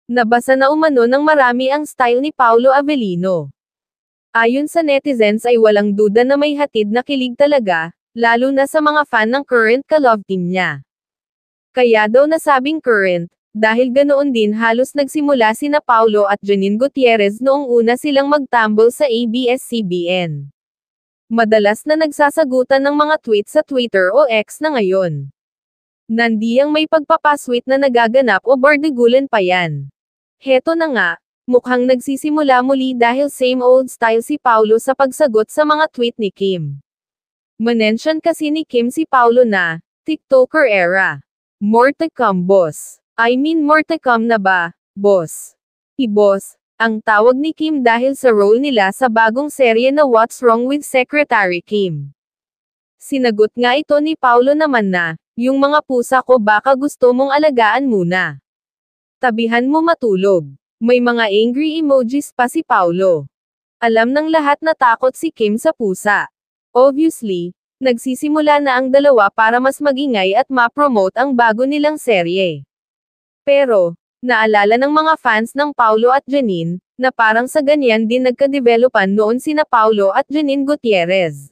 Nabasa na umano ng marami ang style ni Paolo Avellino. Ayon sa netizens ay walang duda na may hatid na kilig talaga, lalo na sa mga fan ng current ka-love team niya. Kaya daw nasabing current, dahil ganoon din halos nagsimula sina Paolo at Janine Gutierrez noong una silang magtambol sa ABS-CBN. Madalas na nagsasagutan ng mga tweet sa Twitter o X na ngayon. Nandiyang may pagpapasweet na nagaganap o bardigulan pa yan. Heto na nga, mukhang nagsisimula muli dahil same old style si Paolo sa pagsagot sa mga tweet ni Kim. Mention kasi ni Kim si Paolo na, TikToker era. More to come boss. I mean more to come na ba, boss? I-boss, ang tawag ni Kim dahil sa role nila sa bagong serye na What's Wrong with Secretary Kim. Sinagot nga ito ni Paolo naman na, yung mga pusa ko baka gusto mong alagaan muna. Tabihan mo matulog. May mga angry emojis pa si Paolo. Alam ng lahat na takot si Kim sa pusa. Obviously, nagsisimula na ang dalawa para mas magingay at ma-promote ang bago nilang serye. Pero, naalala ng mga fans ng Paolo at Janine, na parang sa ganyan din nagka-developan noon sina Paolo at Janine Gutierrez.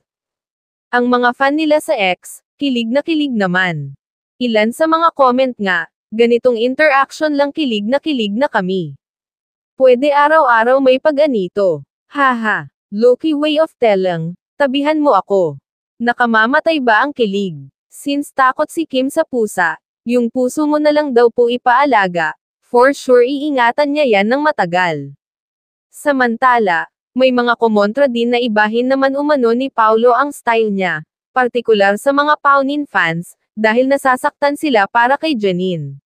Ang mga fan nila sa X, kilig na naman. Ilan sa mga comment nga, ganitong interaction lang kilig na kami. Pwede araw-araw may pag-anito. Haha, low-key way of telling, tabihan mo ako. Nakamamatay ba ang kilig? Since takot si Kim sa pusa, yung puso mo na lang daw po ipaalaga, for sure iingatan niya yan ng matagal. Samantala, may mga kumontra din na ibahin naman umano ni Paolo ang style niya, partikular sa mga Paunin fans, dahil nasasaktan sila para kay Janine.